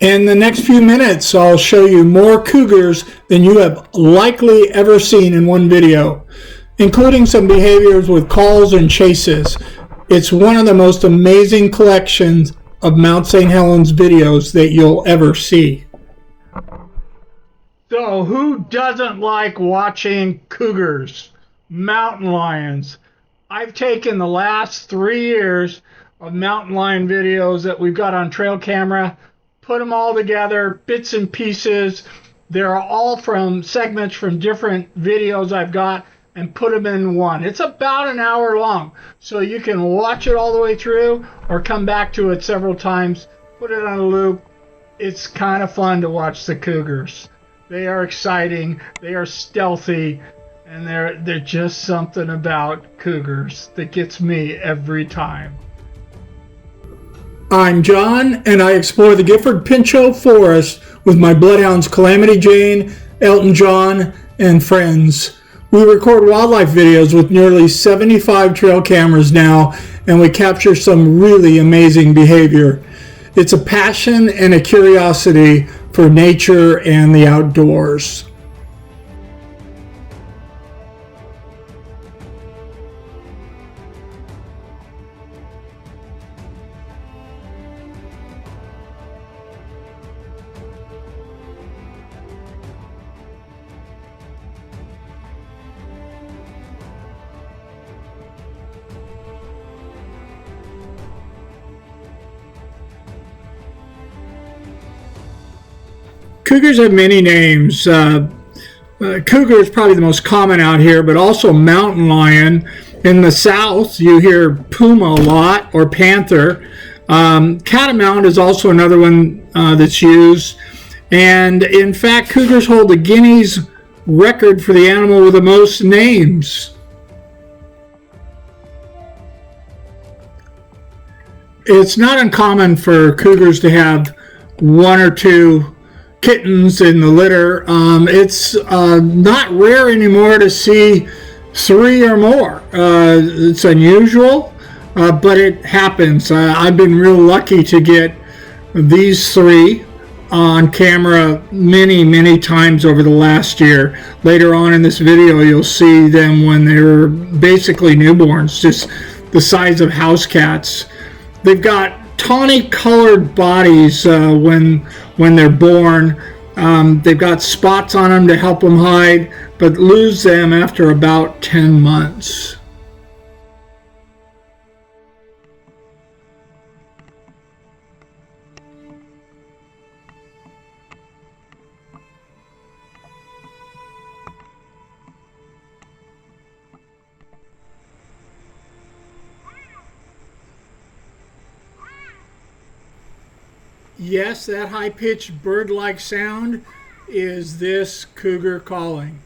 In the next few minutes, I'll show you more cougars than you have likely ever seen in one video, including some behaviors with calls and chases. It's one of the most amazing collections of Mount St. Helens videos that you'll ever see. So who doesn't like watching cougars, mountain lions? I've taken the last 3 years of mountain lion videos that we've got on trail camera, put them all together, bits and pieces. They're all from segments from different videos I've got, and put them in one. It's about an hour long, so you can watch it all the way through or come back to it several times, put it on a loop. It's kind of fun to watch the cougars. They are exciting, they are stealthy, and they're just something about cougars that gets me every time. I'm John, and I explore the Gifford Pinchot forest with my bloodhounds Calamity Jane, Elton John, and friends. We record wildlife videos with nearly 75 trail cameras now, and we capture some really amazing behavior. It's a passion and a curiosity for nature and the outdoors. Cougars have many names. Cougar is probably the most common out here, but also mountain lion. In the south, you hear puma a lot, or panther. Catamount is also another one that's used. And in fact, cougars hold the Guinness record for the animal with the most names. It's not uncommon for cougars to have one or two kittens in the litter. It's not rare anymore to see 3 or more. It's unusual, but it happens. I've been real lucky to get these 3 on camera many times over the last year. Later on in this video, you'll see them when they were basically newborns, just the size of house cats. They've got tawny colored bodies when they're born. They've got spots on them to help them hide, but lose them after about 10 months. Yes, that high-pitched bird-like sound is this cougar calling.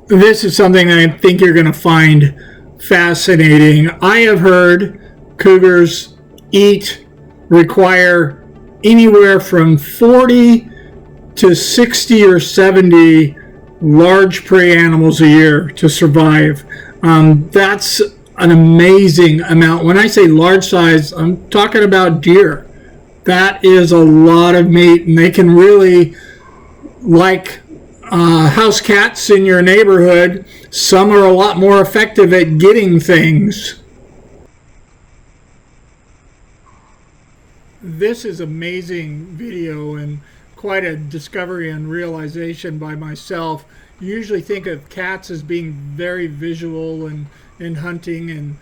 This is something I think you're going to find fascinating. I have heard cougars require anywhere from 40 to 60 or 70 large prey animals a year to survive. That's an amazing amount. When I say large size, I'm talking about deer. That is a lot of meat, and they can really, like house cats in your neighborhood, some are a lot more effective at getting things. This is amazing video and quite a discovery and realization by myself. You usually think of cats as being very visual and hunting, and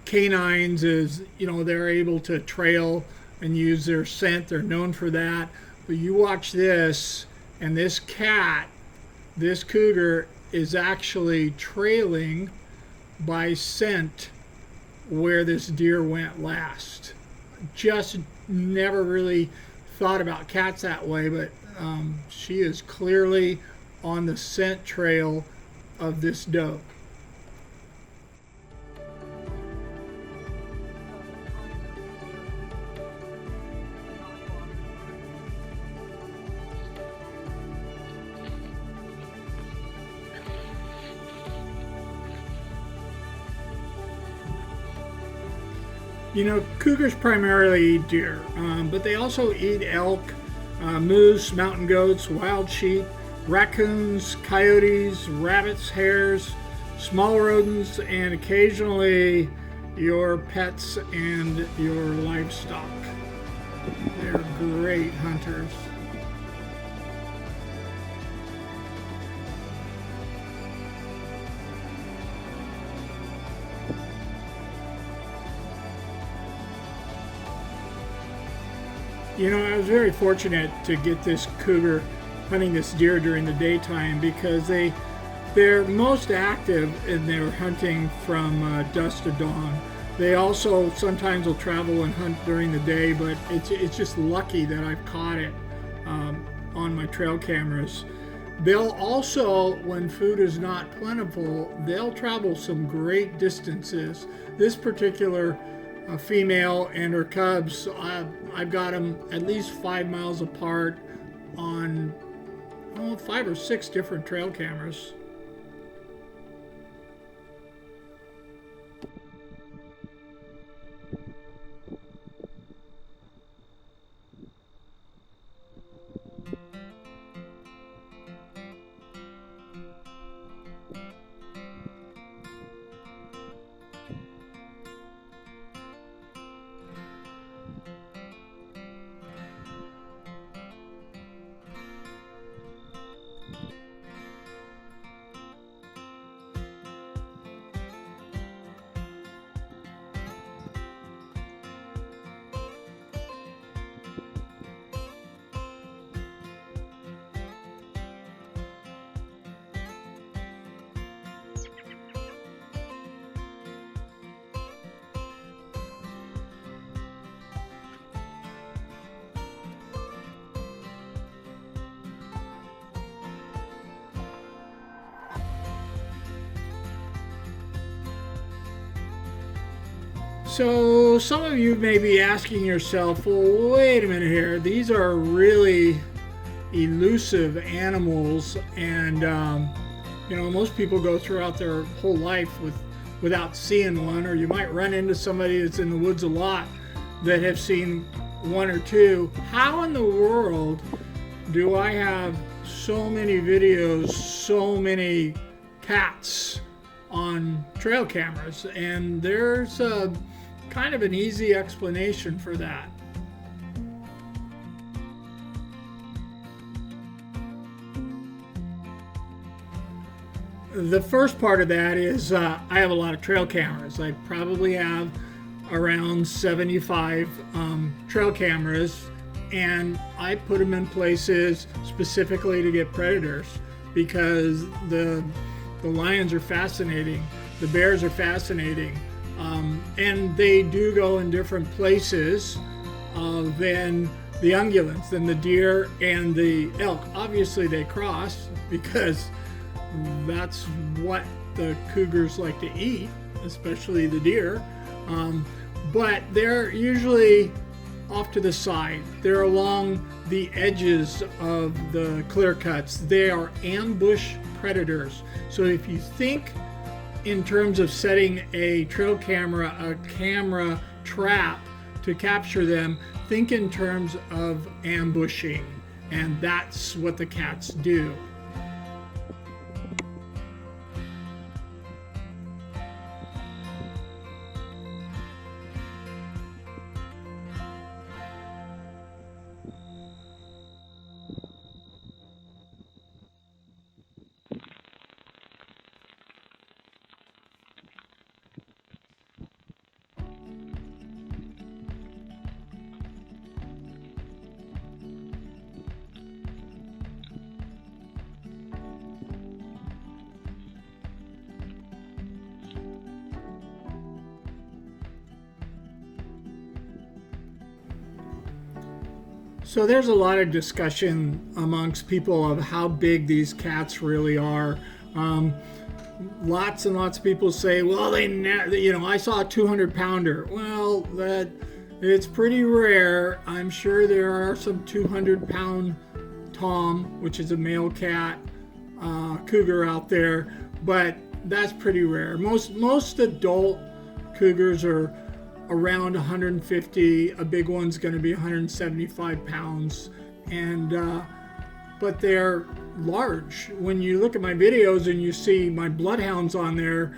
canines is, they're able to trail and use their scent. They're known for that. But you watch this, and this cougar is actually trailing by scent where this deer went last. Just never really thought about cats that way, but she is clearly on the scent trail of this doe. Cougars primarily eat deer, but they also eat elk, moose, mountain goats, wild sheep, raccoons, coyotes, rabbits, hares, small rodents, and occasionally your pets and your livestock. They're great hunters. I was very fortunate to get this cougar hunting this deer during the daytime because they're most active in their hunting from dusk to dawn. They also sometimes will travel and hunt during the day, but it's just lucky that I've caught it on my trail cameras. They'll also, when food is not plentiful, they'll travel some great distances. This particular female and her cubs, I've got them at least 5 miles apart on 5 or 6 different trail cameras. So some of you may be asking yourself, well, wait a minute here. These are really elusive animals, and most people go throughout their whole life without seeing one, or you might run into somebody that's in the woods a lot that have seen one or two. How in the world do I have so many videos, so many cats on trail cameras? And there's a kind of an easy explanation for that. The first part of that is I have a lot of trail cameras. I probably have around 75 trail cameras, and I put them in places specifically to get predators because the lions are fascinating, the bears are fascinating, and they do go in different places than the ungulates, than the deer and the elk. Obviously they cross because that's what the cougars like to eat, especially the deer. But they're usually off to the side. They're along the edges of the clear cuts. They are ambush predators. So if you think in terms of setting a trail camera, a camera trap to capture them, think in terms of ambushing. And that's what the cats do. So there's a lot of discussion amongst people of how big these cats really are. Lots and lots of people say, well, I saw a 200-pounder. Well, it's pretty rare. I'm sure there are some 200-pound Tom, which is a male cat, cougar out there, but that's pretty rare. Most adult cougars are around 150. A big one's going to be 175 pounds. And but they're large. When you look at my videos and you see my Bloodhounds on there,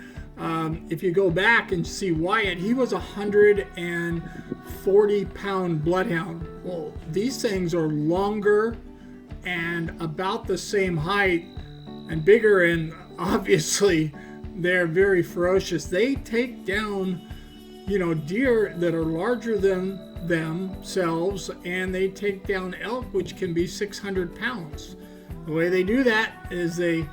if you go back and see Wyatt, he was a 140-pound Bloodhound. Well, these things are longer and about the same height and bigger, and obviously they're very ferocious. They take down, deer that are larger than themselves, and they take down elk, which can be 600 pounds. The way they do that is they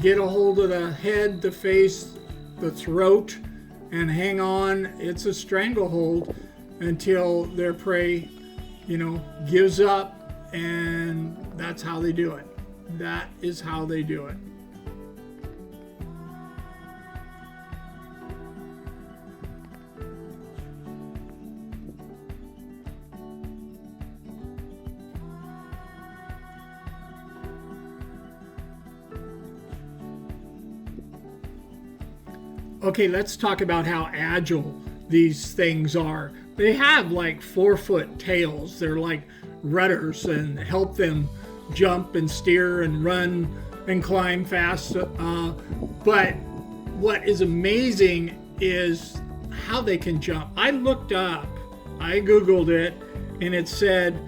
get a hold of the head, the face, the throat, and hang on. It's a stranglehold until their prey, gives up, and that's how they do it. That is how they do it. Okay, let's talk about how agile these things are. They have like 4-foot tails. They're like rudders and help them jump and steer and run and climb fast. But what is amazing is how they can jump. I Googled it, and it said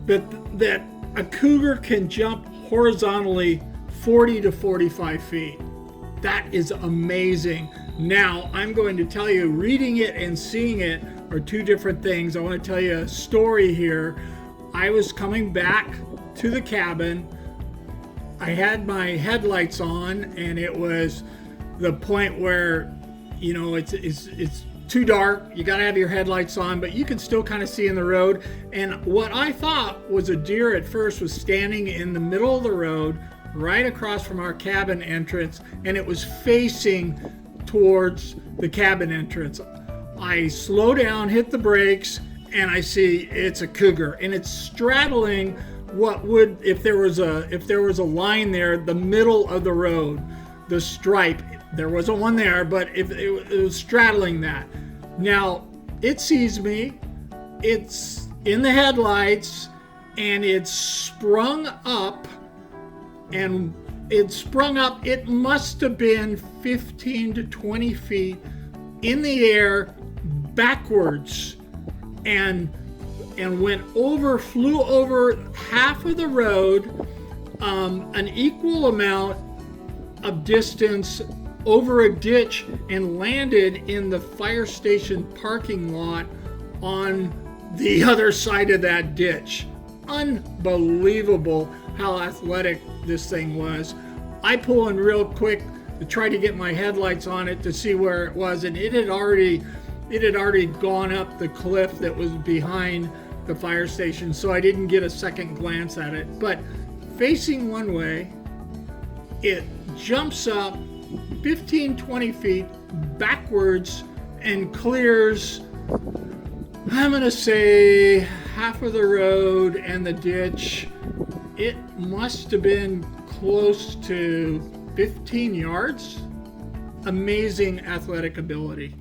that a cougar can jump horizontally 40 to 45 feet. That is amazing. Now, I'm going to tell you, reading it and seeing it are two different things. I want to tell you a story here. I was coming back to the cabin. I had my headlights on, and it was the point where, it's too dark. You got to have your headlights on, but you can still kind of see in the road. And what I thought was a deer at first was standing in the middle of the road, right across from our cabin entrance, and it was facing towards the cabin entrance. I slow down, hit the brakes, and I see it's a cougar, and it's straddling what would, if there was a line there, the middle of the road, the stripe. There wasn't one there, but if it was straddling that. Now it sees me, it's in the headlights, and it's sprung up. And it sprung up, it must have been 15 to 20 feet in the air backwards, and flew over half of the road, an equal amount of distance over a ditch, and landed in the fire station parking lot on the other side of that ditch. Unbelievable how athletic this thing was. I pull in real quick to try to get my headlights on it to see where it was, and it had already gone up the cliff that was behind the fire station, so I didn't get a second glance at it. But facing one way, it jumps up 15-20 feet backwards and clears, I'm gonna say, half of the road and the ditch. It must have been close to 15 yards. Amazing athletic ability.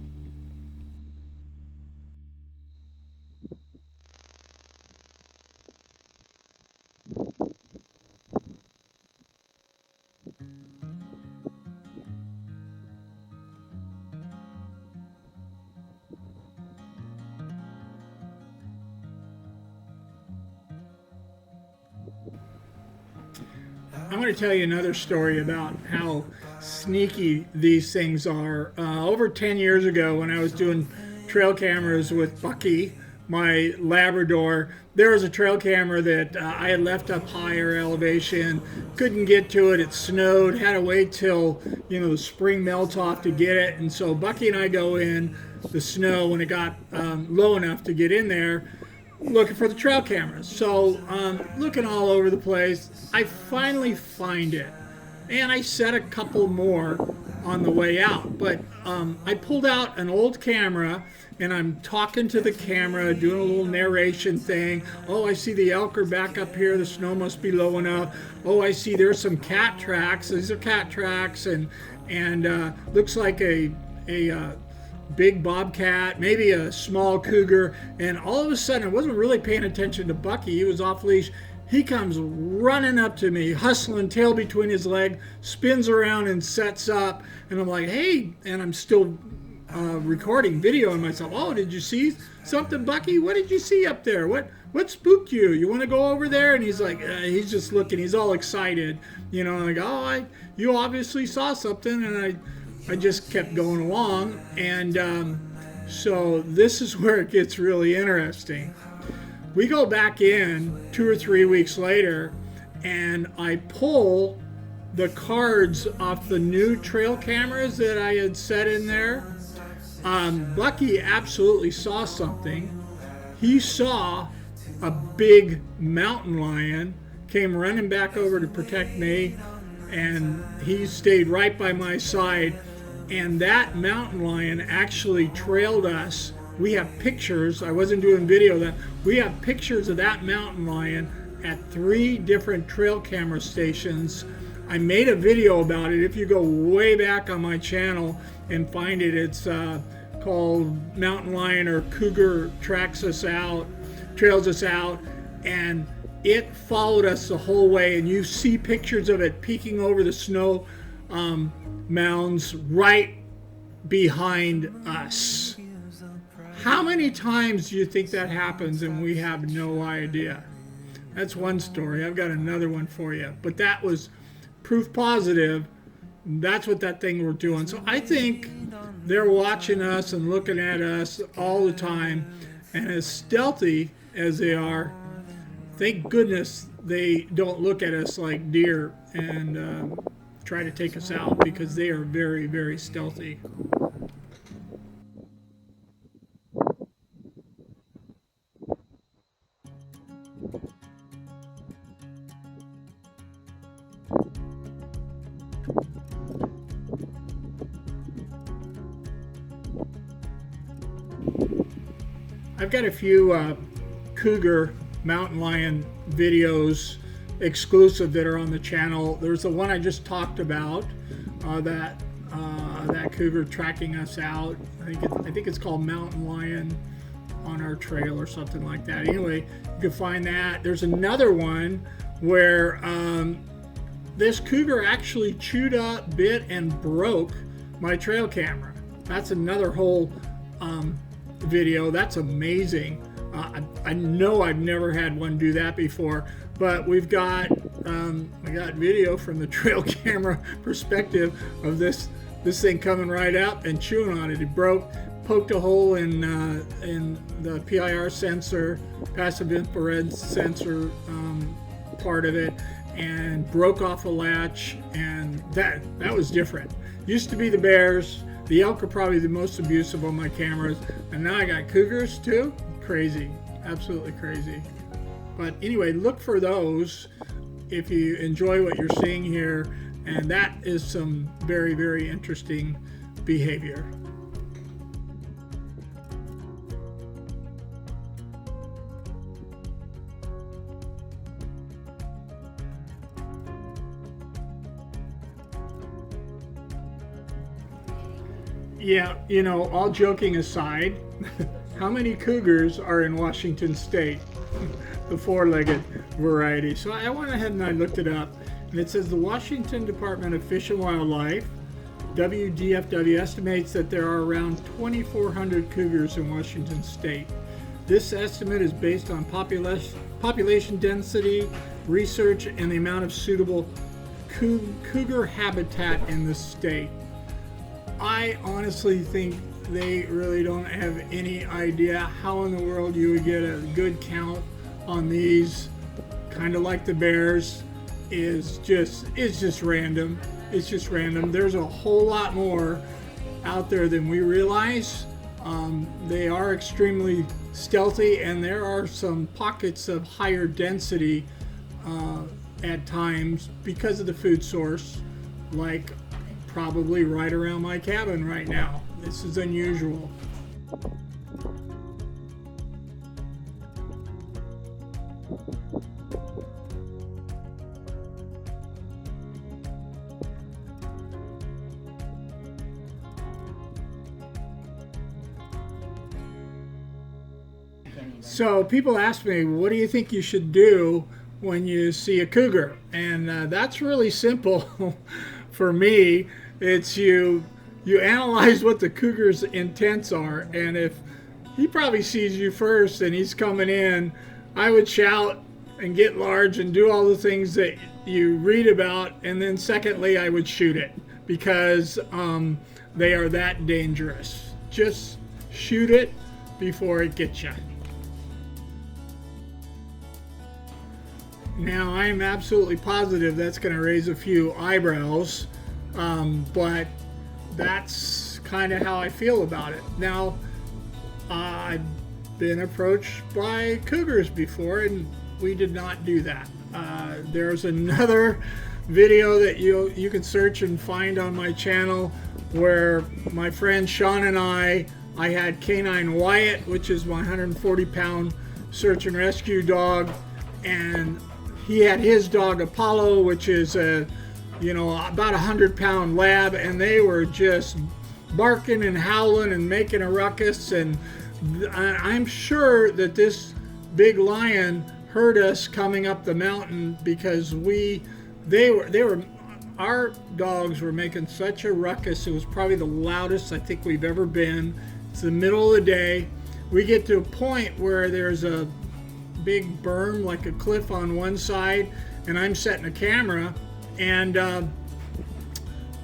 I'm going to tell you another story about how sneaky these things are. Over 10 years ago, when I was doing trail cameras with Bucky, my Labrador, there was a trail camera that I had left up higher elevation, couldn't get to it. It snowed, had to wait till the spring melt off to get it. And so Bucky and I go in the snow when it got low enough to get in there, looking for the trail cameras. So looking all over the place, I finally find it, and I set a couple more on the way out. But I pulled out an old camera, and I'm talking to the camera, doing a little narration thing. Oh, I see the elk are back up here. The snow must be low enough. Oh, I see there's some cat tracks. These are cat tracks, and looks like a big bobcat, maybe a small cougar, and all of a sudden I wasn't really paying attention to Bucky. He was off leash. He comes running up to me, hustling, tail between his leg, spins around and sets up, and I'm like, hey, and I'm still recording video on myself. Oh, did you see something, Bucky? What did you see up there? What spooked you? You want to go over there? And he's like, he's just looking. He's all excited, you know. Like, oh, you obviously saw something, and I just kept going along, and so this is where it gets really interesting. We go back in 2 or 3 weeks later, and I pull the cards off the new trail cameras that I had set in there. Bucky absolutely saw something. He saw a big mountain lion, came running back over to protect me, and he stayed right by my side. And that mountain lion actually trailed us. We have pictures. I wasn't doing video then. We have pictures of that mountain lion at 3 different trail camera stations. I made a video about it. If you go way back on my channel and find it, it's called Mountain Lion or Cougar Trails Us Out, and it followed us the whole way. And you see pictures of it peeking over the snow mounds right behind us. How many times do you think that happens and we have no idea? That's one story. I've got another one for you, but that was proof positive. That's what that thing was doing. So I think they're watching us and looking at us all the time, and as stealthy as they are, thank goodness they don't look at us like deer and try to take us out, because they are very, very stealthy. I've got a few cougar mountain lion videos exclusive that are on the channel. There's the one I just talked about, that cougar tracking us out. I think it's called Mountain Lion on Our Trail or something like that. Anyway, you can find that. There's another one where this cougar actually chewed up, bit, and broke my trail camera. That's another whole video. That's amazing. I know I've never had one do that before, but we've got I got video from the trail camera perspective of this thing coming right up and chewing on it. It poked a hole in the PIR sensor, passive infrared sensor part of it, and broke off a latch, and that was different. Used to be the bears. The elk are probably the most abusive on my cameras, and now I got cougars too. Crazy, absolutely crazy. But anyway, look for those if you enjoy what you're seeing here, and that is some very, very interesting behavior. Yeah, you know, all joking aside, how many cougars are in Washington State? The 4-legged variety. So I went ahead and I looked it up, and it says the Washington Department of Fish and Wildlife, WDFW, estimates that there are around 2,400 cougars in Washington State. This estimate is based on population density, research, and the amount of suitable cougar habitat in the state. I honestly think they really don't have any idea how in the world you would get a good count on these. Kind of like the bears, it's just random. It's just random. There's a whole lot more out there than we realize. They are extremely stealthy, and there are some pockets of higher density at times because of the food source, like probably right around my cabin right now. This is unusual. So people ask me, what do you think you should do when you see a cougar? And that's really simple for me. It's you analyze what the cougar's intents are, and if he probably sees you first and he's coming in, I would shout and get large and do all the things that you read about, and then secondly, I would shoot it, because they are that dangerous. Just shoot it before it gets you. Now, I'm absolutely positive that's going to raise a few eyebrows, but that's kind of how I feel about it. Now, I've been approached by cougars before, and we did not do that. There's another video that you can search and find on my channel where my friend Sean and I had canine Wyatt, which is my 140-pound search and rescue dog, and he had his dog Apollo, which is about 100-pound lab, and they were just barking and howling and making a ruckus. And I'm sure that this big lion heard us coming up the mountain, because our dogs were making such a ruckus. It was probably the loudest I think we've ever been. It's the middle of the day. We get to a point where there's a big berm, like a cliff on one side, and I'm setting a camera, and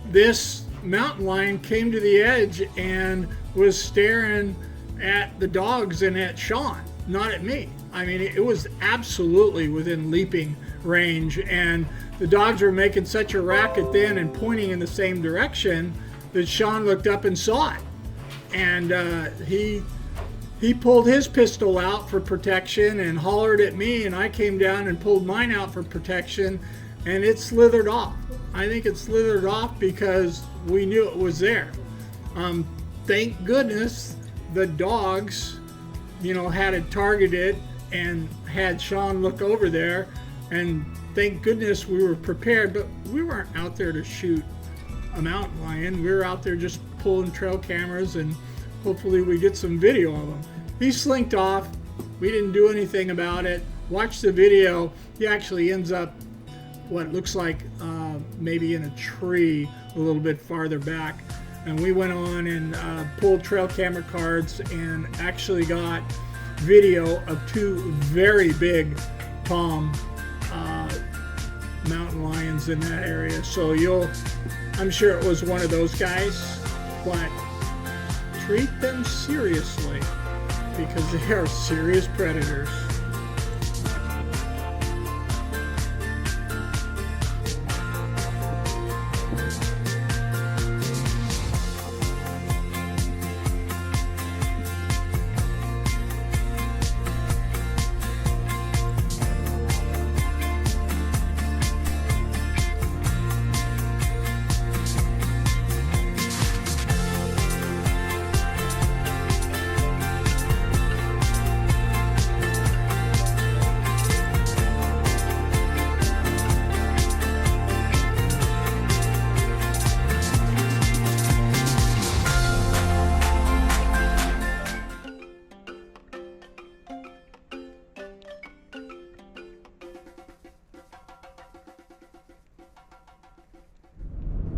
this mountain lion came to the edge and was staring at the dogs and at Sean, not at me. I mean, it was absolutely within leaping range, and the dogs were making such a racket then and pointing in the same direction that Sean looked up and saw it, and he pulled his pistol out for protection and hollered at me, and I came down and pulled mine out for protection, and it slithered off. I think it slithered off because we knew it was there. Thank goodness the dogs, had it targeted and had Sean look over there, and thank goodness we were prepared, but we weren't out there to shoot a mountain lion. We were out there just pulling trail cameras, and hopefully we get some video of him. He slinked off. We didn't do anything about it. Watch the video. He actually ends up what looks like maybe in a tree a little bit farther back. And we went on and pulled trail camera cards and actually got video of two very big palm mountain lions in that area. So I'm sure it was one of those guys, but treat them seriously, because they are serious predators.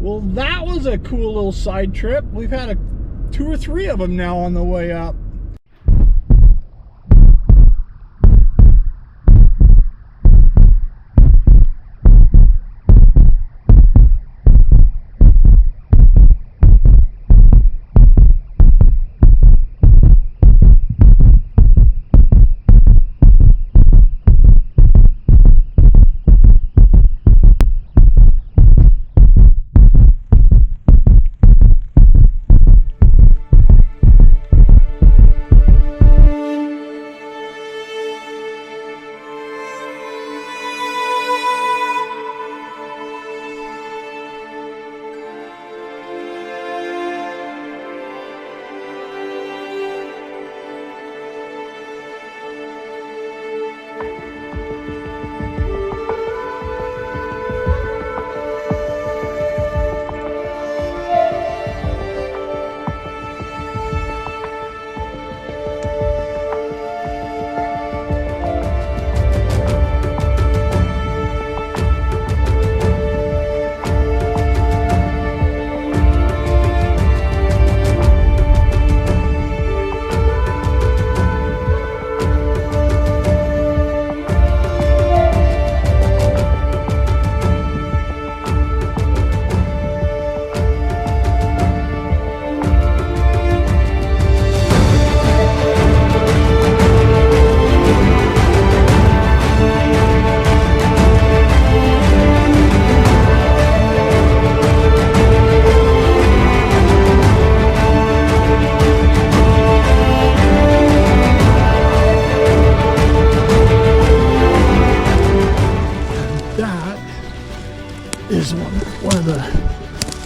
Well, that was a cool little side trip. We've had 2 or 3 of them now on the way up.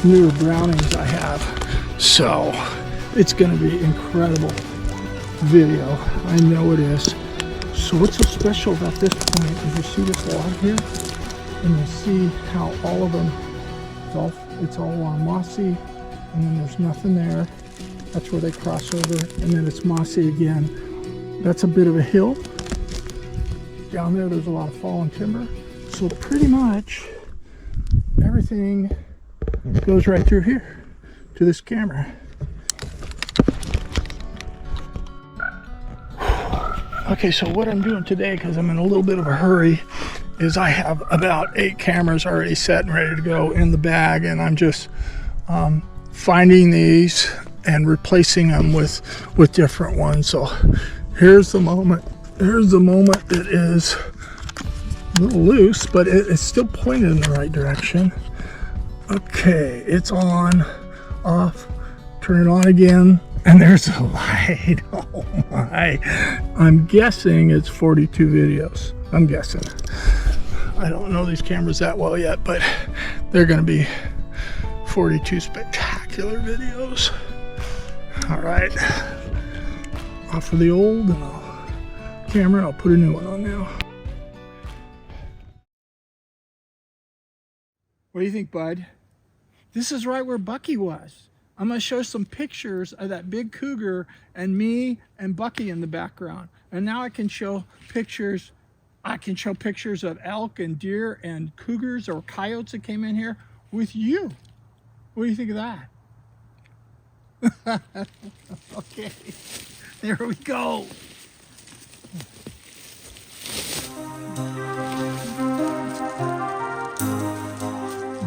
newer Brownings I have. So it's going to be incredible video. I know it is. So what's so special about this point is you see this log here, and you see how all of them, it's all mossy, and then there's nothing there. That's where they cross over, and then it's mossy again. That's a bit of a hill. Down there, there's a lot of fallen timber. So pretty much everything goes right through here to this camera. Okay, so what I'm doing today, because I'm in a little bit of a hurry, is I have about 8 cameras already set and ready to go in the bag, and I'm just finding these and replacing them with different ones. So here's the moment. Here's the moment. It is a little loose, but it's still pointed in the right direction. Okay, it's on, off, turn it on again, and there's a light. Oh my. I'm guessing it's 42 videos. I'm guessing. I don't know these cameras that well yet, but they're going to be 42 spectacular videos. All right, off of the old camera, I'll put a new one on now. What do you think, bud? This is right where Bucky was. I'm going to show some pictures of that big cougar and me and Bucky in the background. And now I can show pictures. I can show pictures of elk and deer and cougars or coyotes that came in here with you. What do you think of that? Okay, there we go.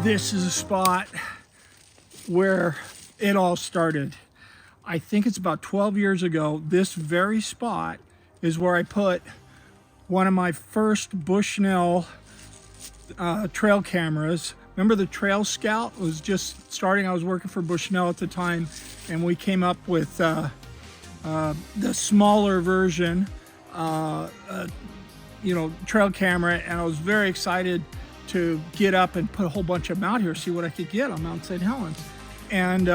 This is a spot where it all started. I think it's about 12 years ago. This very spot is where I put one of my first Bushnell trail cameras. Remember the Trail Scout was just starting. I was working for Bushnell at the time, and we came up with the smaller version, trail camera, and I was very excited to get up and put a whole bunch of them out here, see what I could get on Mount St. Helens. And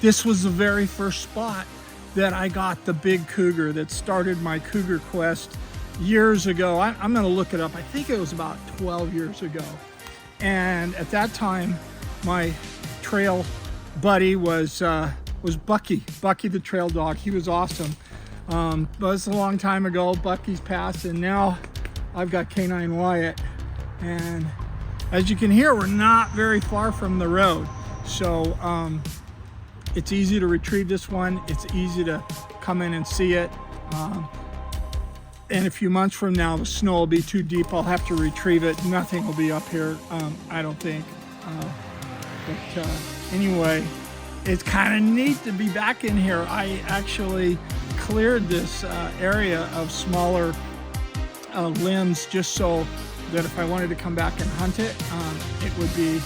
this was the very first spot that I got the big cougar that started my cougar quest years ago. I'm gonna look it up. I think it was about 12 years ago. And at that time, my trail buddy was Bucky the trail dog. He was awesome. But it's a long time ago. Bucky's passed, and now I've got Canine Wyatt. And as you can hear, we're not very far from the road. So it's easy to retrieve this one. It's easy to come in and see it. And a few months from now, the snow will be too deep. I'll have to retrieve it. Nothing will be up here, I don't think. But anyway, it's kind of neat to be back in here. I actually cleared this area of smaller limbs just so that if I wanted to come back and hunt it, it would be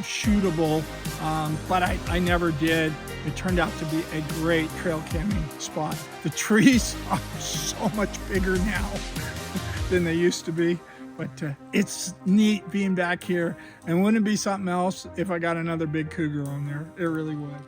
shootable, but I never did. It turned out to be a great trail camming spot. The trees are so much bigger now than they used to be, but it's neat being back here. And wouldn't it be something else if I got another big cougar on there? It really would.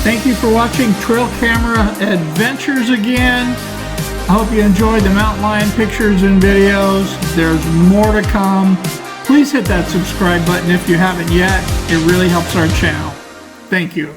Thank you for watching Trail Camera Adventures again. I hope you enjoyed the mountain lion pictures and videos. There's more to come. Please hit that subscribe button if you haven't yet. It really helps our channel. Thank you.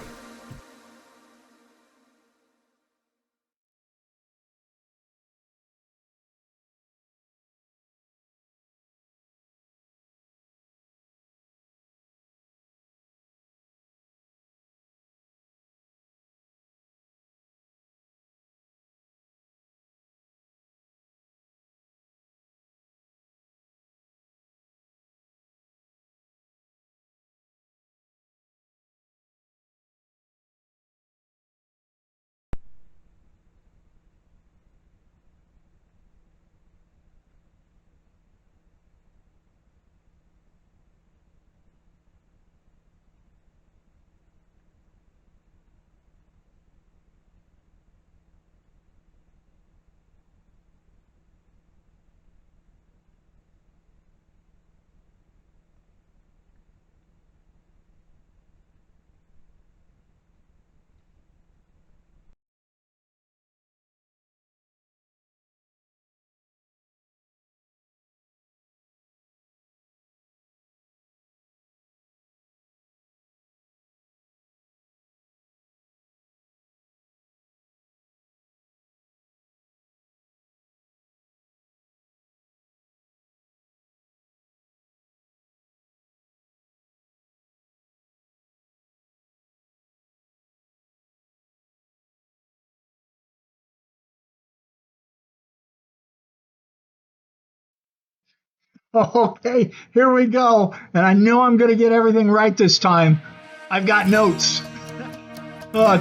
Okay, here we go. And I know I'm going to get everything right this time. I've got notes.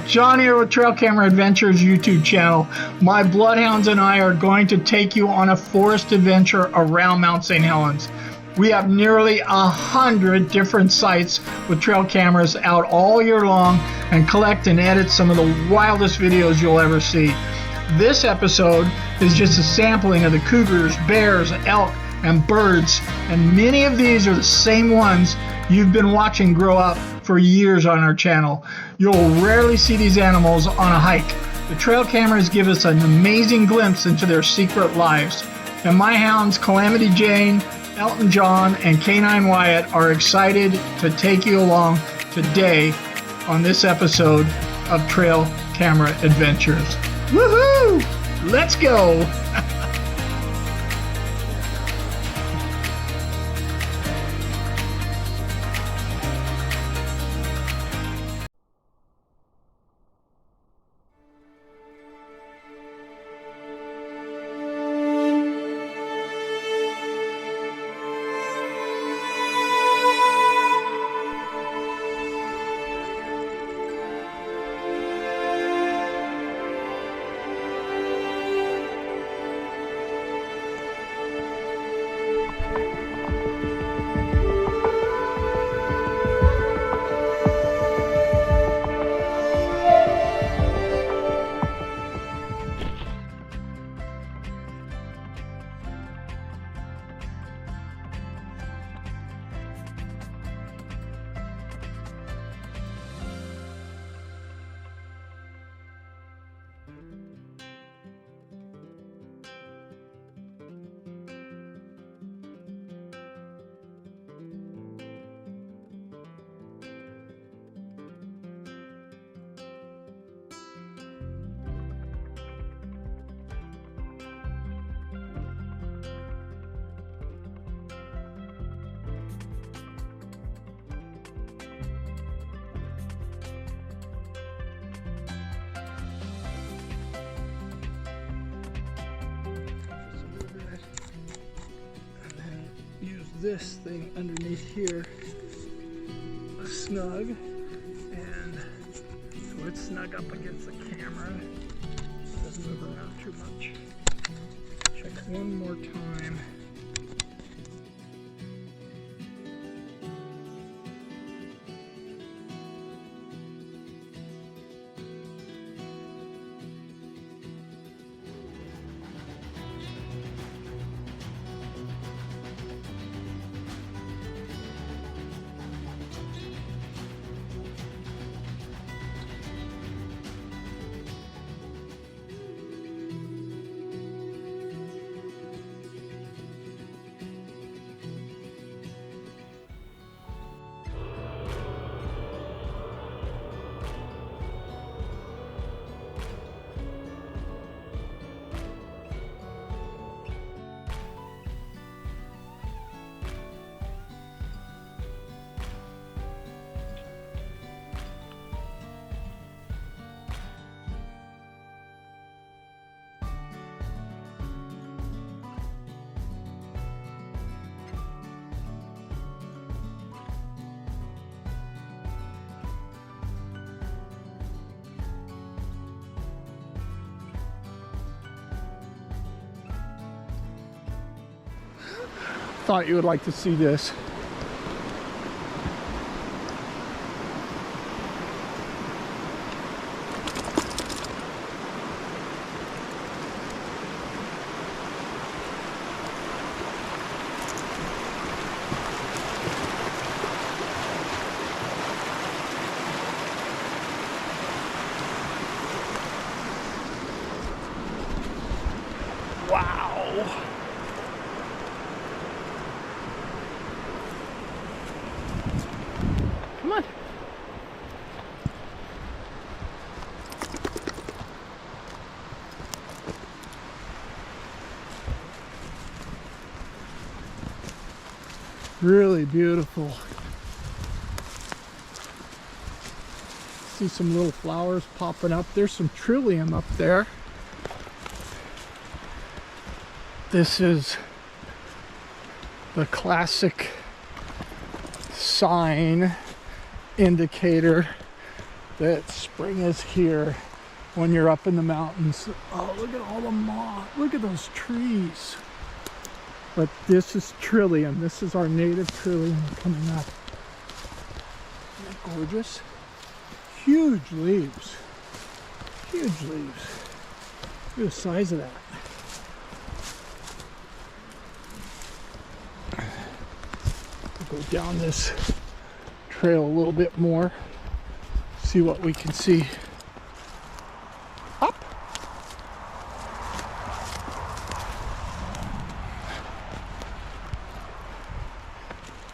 John here with Trail Camera Adventures YouTube channel. My bloodhounds and I are going to take you on a forest adventure around Mount St. Helens. We have nearly 100 different sites with trail cameras out all year long and collect and edit some of the wildest videos you'll ever see. This episode is just a sampling of the cougars, bears, elk, and birds, and many of these are the same ones you've been watching grow up for years on our channel. You'll rarely see these animals on a hike. The trail cameras give us an amazing glimpse into their secret lives. And my hounds, Calamity Jane, Elton John, and Canine Wyatt, are excited to take you along today on this episode of Trail Camera Adventures. Woohoo! Let's go! This thing underneath here snug, and so it's snug up against the camera. Doesn't move around too much. Check one more time. thought you would like to see this. Wow. Come on. Really beautiful. See some little flowers popping up. There's some trillium up there. This is the classic sign indicator that spring is here when you're up in the mountains. Oh, look at all the moss. Look at those trees. But this is trillium. This is our native trillium coming up. Isn't that gorgeous? Huge leaves. Huge leaves. Look at the size of that. Go down this trail a little bit more, see what we can see. Up.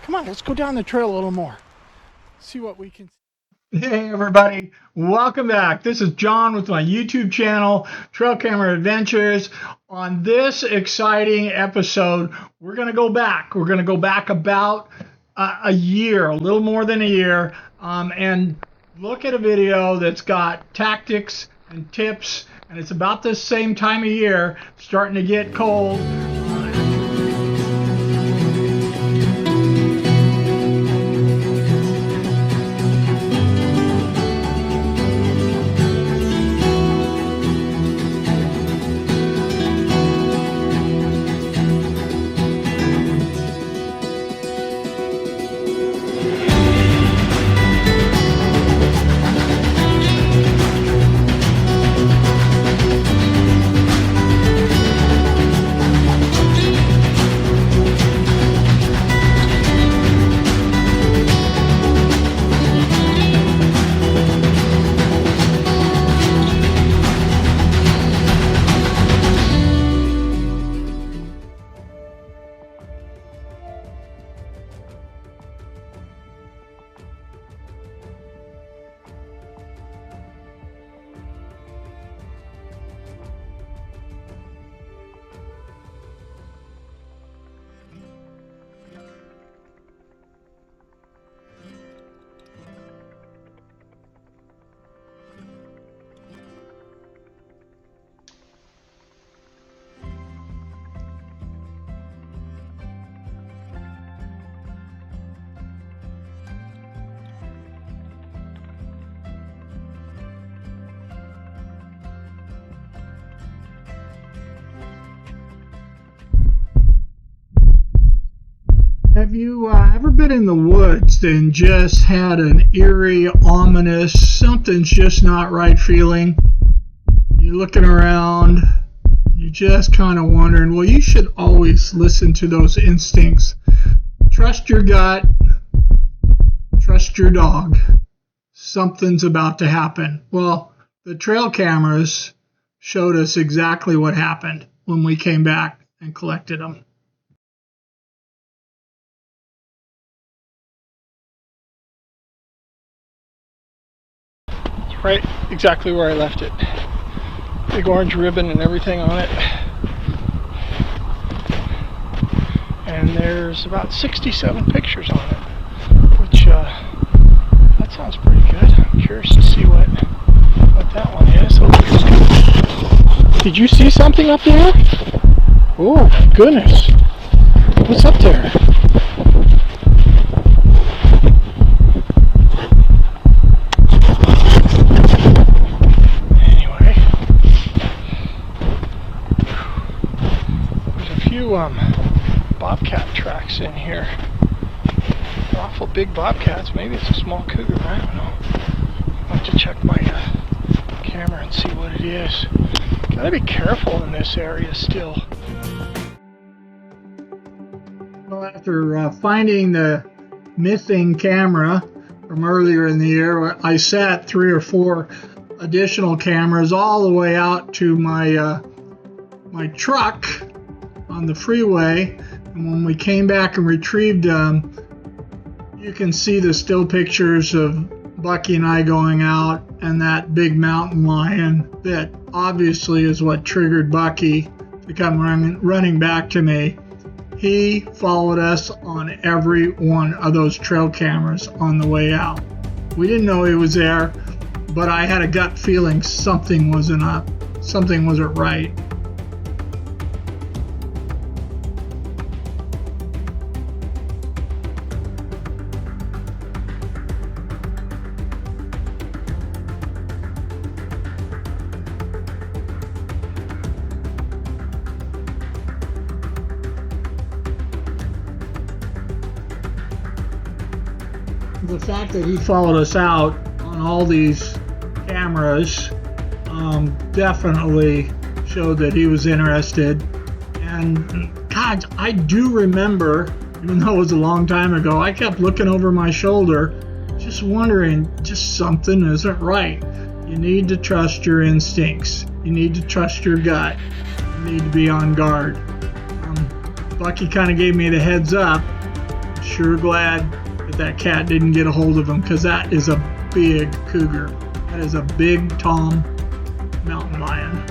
Come on, let's go down the trail a little more, see what we can see. Hey everybody, welcome back. This is John with my YouTube channel, Trail Camera Adventures. On this exciting episode, we're going to go back. We're going to go back about a year, a little more than a year, and look at a video that's got tactics and tips, and it's about this same time of year, starting to get cold. Have you ever been in the woods and just had an eerie, ominous, something's just not right feeling? You're looking around, you're just kind of wondering, well, you should always listen to those instincts. Trust your gut, trust your dog. Something's about to happen. Well, the trail cameras showed us exactly what happened when we came back and collected them. Right exactly where I left it. Big orange ribbon and everything on it. And there's about 67 pictures on it, which that sounds pretty good. I'm curious to see what that one is. Oh, did you see something up there? Oh my goodness. What's up there? bobcat tracks in here. They're awful big bobcats. Maybe it's a small cougar. I don't know. I'll have to check my camera and see what it is. Gotta be careful in this area still. Well, after finding the missing camera from earlier in the year, I set 3 or 4 additional cameras all the way out to my my truck on the freeway, and when we came back and retrieved them, you can see the still pictures of Bucky and I going out and that big mountain lion that obviously is what triggered Bucky to come running back to me. He followed us on every one of those trail cameras on the way out. We didn't know he was there, but I had a gut feeling something wasn't up. Something wasn't right. The fact that he followed us out on all these cameras definitely showed that he was interested. And God, I do remember, even though it was a long time ago, I kept looking over my shoulder, just wondering, just something isn't right. You need to trust your instincts. You need to trust your gut. You need to be on guard. Bucky kind of gave me the heads up. Sure glad that cat didn't get a hold of him, because that is a big cougar. That is a big Tom mountain lion.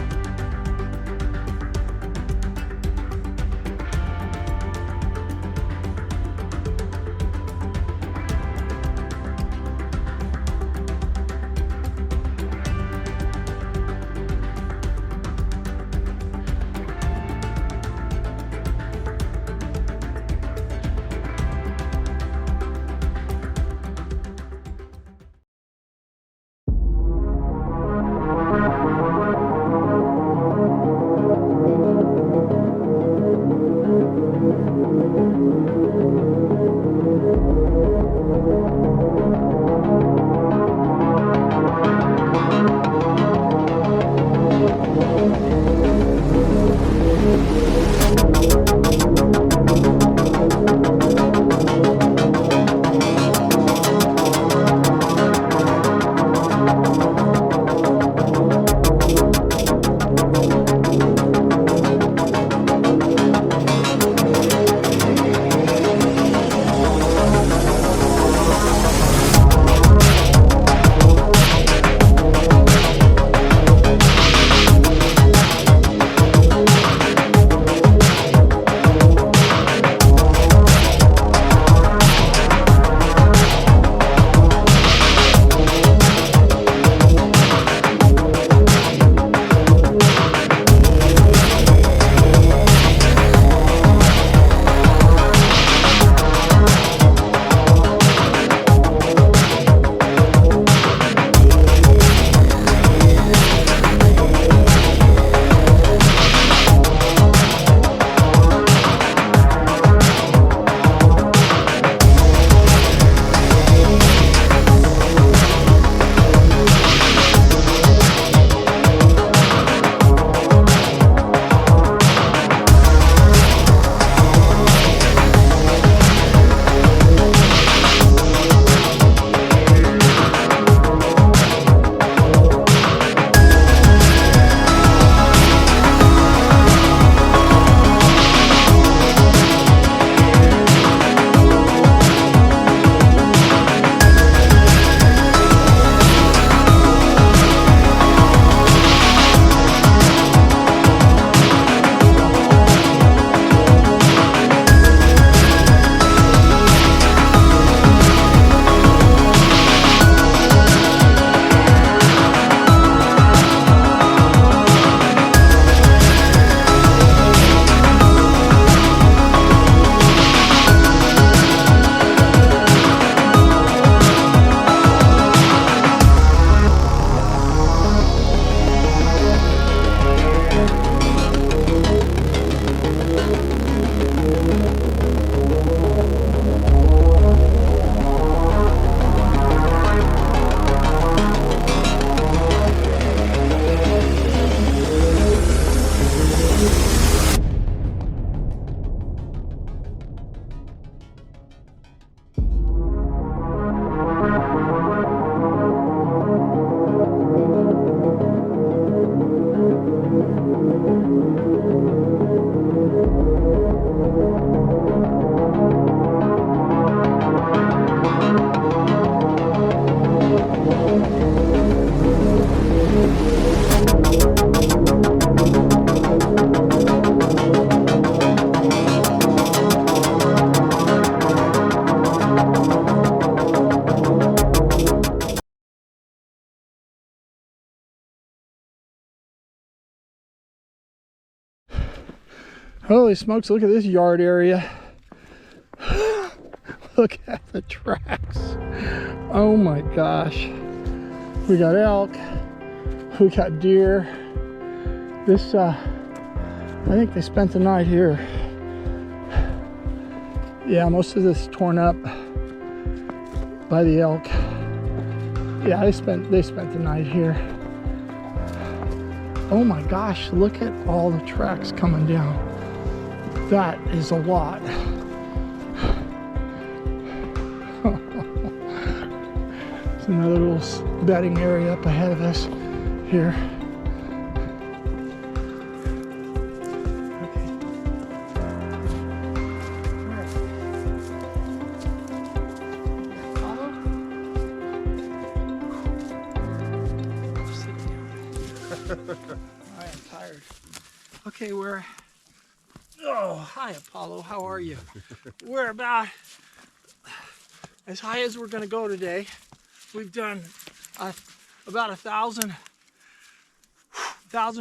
Holy smokes, look at this yard area. Look at the tracks. Oh my gosh. We got elk, we got deer. This, I think they spent the night here. Yeah, most of this is torn up by the elk. Yeah, they spent the night here. Oh my gosh, look at all the tracks coming down. That is a lot. There's another little bedding area up ahead of us here. I am tired. Okay, oh, hi Apollo, how are you? We're about as high as we're gonna go today. We've done about 1,000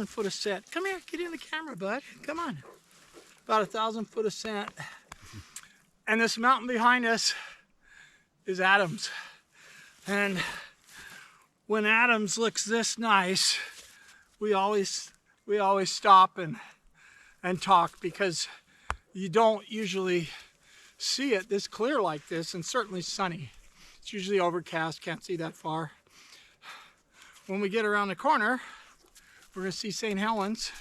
foot ascent. Come here, get in the camera, bud. Come on. About 1,000 foot ascent. And this mountain behind us is Adams. And when Adams looks this nice, we always stop and talk, because you don't usually see it this clear like this, and certainly sunny. It's usually overcast, can't see that far. When we get around the corner, we're gonna see St. Helens.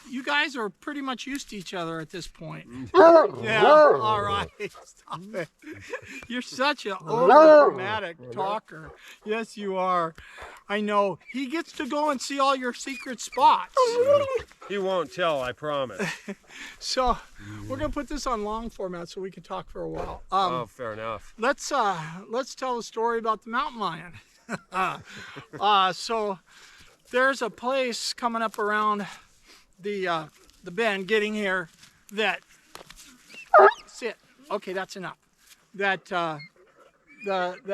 You guys are pretty much used to each other at this point. Yeah, all right, stop it. You're such an over-dramatic talker. Yes, you are. I know. He gets to go and see all your secret spots. He won't tell, I promise. So we're gonna put this on long format so we can talk for a while. Oh, fair enough. Let's tell a story about the mountain lion. So there's a place coming up around the bend getting here that sit. Okay, that's enough. That the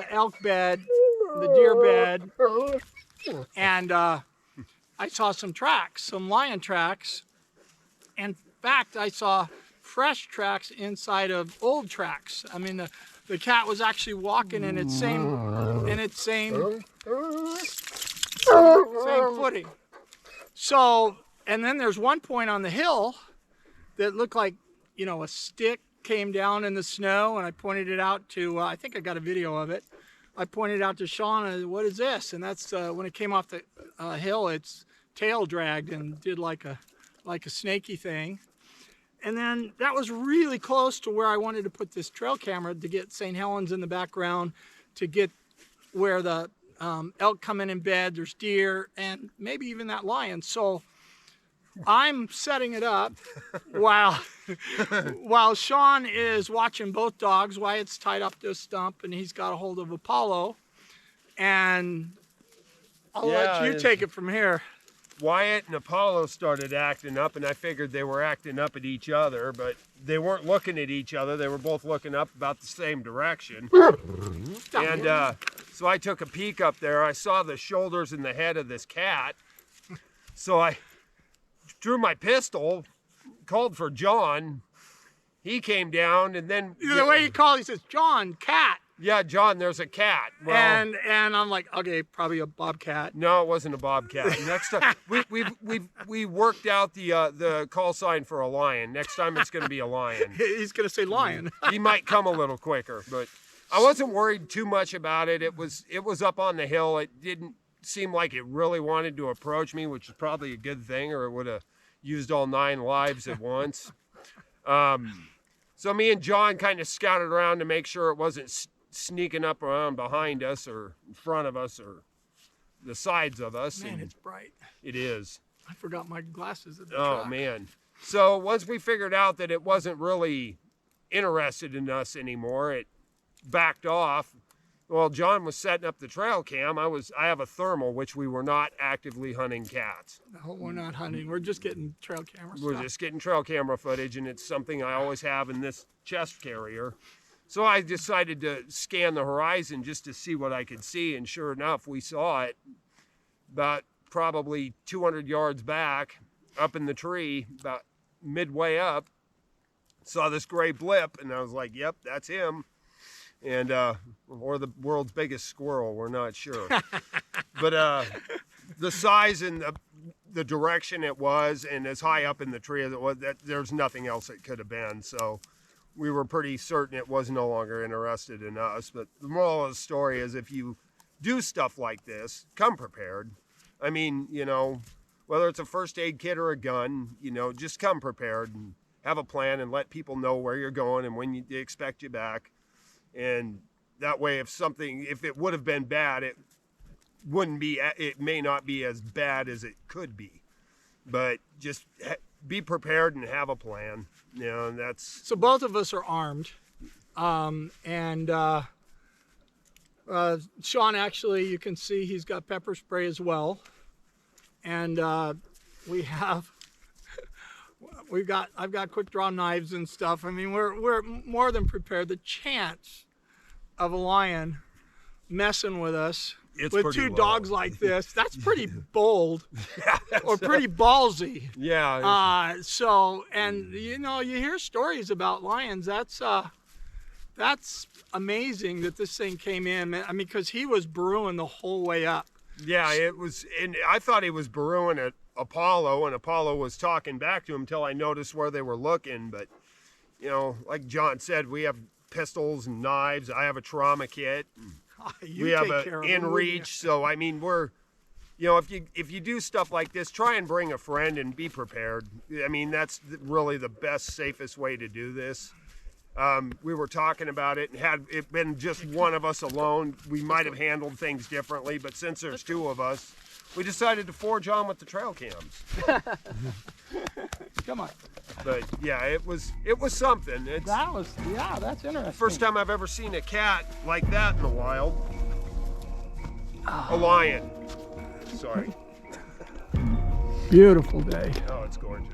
elk bed, the deer bed, and I saw some tracks, some lion tracks. In fact, I saw fresh tracks inside of old tracks. I mean, the cat was actually walking in its same footing. So, and then there's one point on the hill that looked like, you know, a stick came down in the snow, and I pointed it out to, I think I got a video of it. I pointed out to Sean, and what is this? And that's when it came off the hill, its tail dragged and did like a snaky thing. And then that was really close to where I wanted to put this trail camera to get St. Helens in the background, to get where the elk come in bed, there's deer, and maybe even that lion. So I'm setting it up while Sean is watching both dogs. Wyatt's tied up to a stump, and he's got a hold of Apollo. And I'll let you take it from here. Wyatt and Apollo started acting up, and I figured they were acting up at each other, but they weren't looking at each other. They were both looking up about the same direction. And so I took a peek up there. I saw the shoulders and the head of this cat. So I drew my pistol, called for John. He came down, and then the way he called, he says, "John, cat." Yeah, John, there's a cat. Well, and I'm like, okay, probably a bobcat. No, it wasn't a bobcat. Next time, we worked out the call sign for a lion. Next time it's going to be a lion. He's going to say lion. He might come a little quicker, but I wasn't worried too much about it. It was up on the hill. It didn't seem like it really wanted to approach me, which is probably a good thing, or it would have used all 9 lives at once. So me and John kind of scouted around to make sure it wasn't sneaking up around behind us or in front of us or the sides of us. Man, it's bright. It is. I forgot my glasses at the truck. Oh, man. So once we figured out that it wasn't really interested in us anymore, it backed off. Well, John was setting up the trail cam. I have a thermal, which we were not actively hunting cats. No, we're not hunting. We're just getting trail camera stuff. We're just getting trail camera footage, and it's something I always have in this chest carrier. So I decided to scan the horizon just to see what I could see, and sure enough, we saw it about probably 200 yards back, up in the tree, about midway up, saw this gray blip, and I was like, yep, that's him. And or the world's biggest squirrel, we're not sure. But the size and the direction it was, and as high up in the tree as it was, that there's nothing else it could have been. So we were pretty certain it was no longer interested in us. But the moral of the story is, if you do stuff like this, come prepared. I mean, you know, whether it's a first aid kit or a gun, you know, just come prepared and have a plan and let people know where you're going and when they expect you back. And that way, if it would have been bad, it may not be as bad as it could be. But just be prepared and have a plan. You know, and that's... So both of us are armed. Sean, actually, you can see he's got pepper spray as well. And I've got quick draw knives and stuff. I mean, we're more than prepared. The chance of a lion messing with us with two dogs like this, that's pretty bold. Or pretty ballsy. Yeah. So, and you know, you hear stories about lions. That's amazing that this thing came in. I mean, because he was brewing the whole way up. Yeah, it was, and I thought he was brewing at Apollo, and Apollo was talking back to him until I noticed where they were looking. But, you know, like John said, we have pistols and knives. I have a trauma kit. We have an in-reach. So, I mean, we're, you know, if you do stuff like this, try and bring a friend and be prepared. I mean, that's really the best, safest way to do this. We were talking about it, and had it been just one of us alone, we might have handled things differently. But since there's two of us, we decided to forge on with the trail cams. Come on. But yeah, it was something. That's interesting. First time I've ever seen a cat like that in the wild. A lion. Sorry. Beautiful day. Oh, it's gorgeous.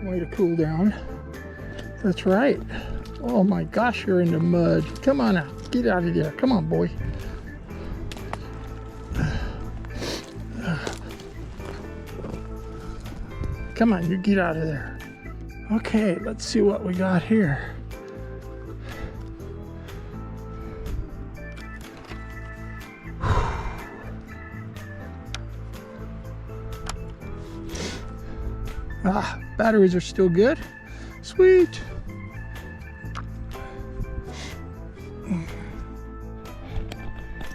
way to cool down. That's right. Oh my gosh, you're in the mud. Come on out. Get out of there. Come on, boy. Come on, you get out of there. Okay, let's see what we got here. Ah, batteries are still good. Sweet.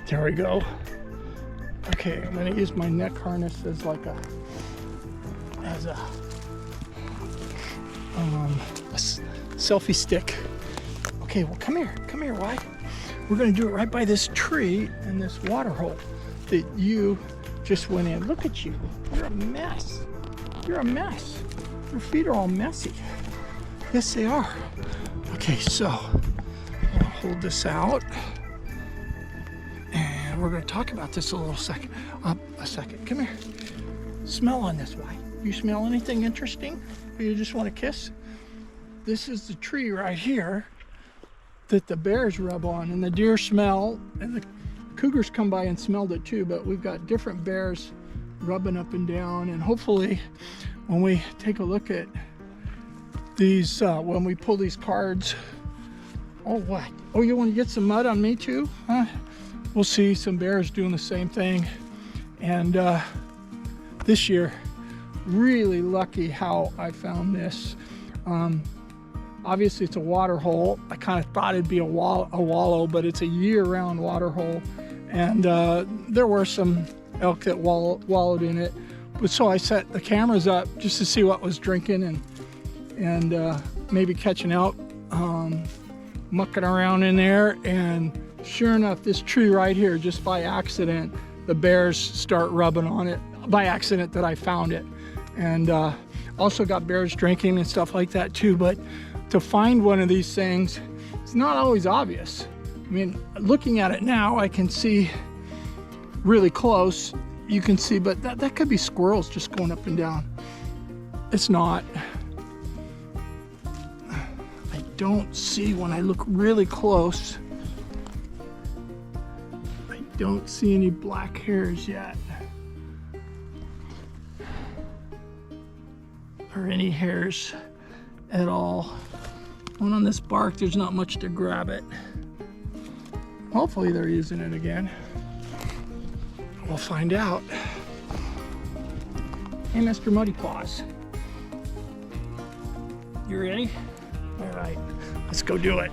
There we go. Okay, I'm gonna use my neck harness as like a selfie stick. Okay, well come here, Wyatt. We're gonna do it right by this tree and this water hole that you just went in. Look at you, you're a mess. You're a mess. Your feet are all messy. Yes, they are. Okay, so I'll hold this out. And we're going to talk about this a second. Come here. Smell on this, Wyatt. You smell anything interesting? Or you just want to kiss? This is the tree right here that the bears rub on, and the deer smell, and the cougars come by and smelled it too, but we've got different bears rubbing up and down, and hopefully when we take a look at these, when we pull these cards, oh what? Oh, you want to get some mud on me too? Huh? We'll see some bears doing the same thing. And this year, really lucky how I found this. Obviously it's a water hole. I kind of thought it'd be a wallow, but it's a year-round water hole. And there were some elk that wallowed in it. But so I set the cameras up just to see what was drinking and maybe catching out, mucking around in there. And sure enough, this tree right here, just by accident, the bears start rubbing on it by accident that I found it. And also got bears drinking and stuff like that too. But to find one of these things, it's not always obvious. I mean, looking at it now, I can see really close. You can see, but that could be squirrels just going up and down. It's not. I don't see, when I look really close, I don't see any black hairs yet. Or any hairs at all. And on this bark, there's not much to grab it. Hopefully they're using it again. We'll find out. Hey, Mr. Muddy Paws. You ready? All right, let's go do it.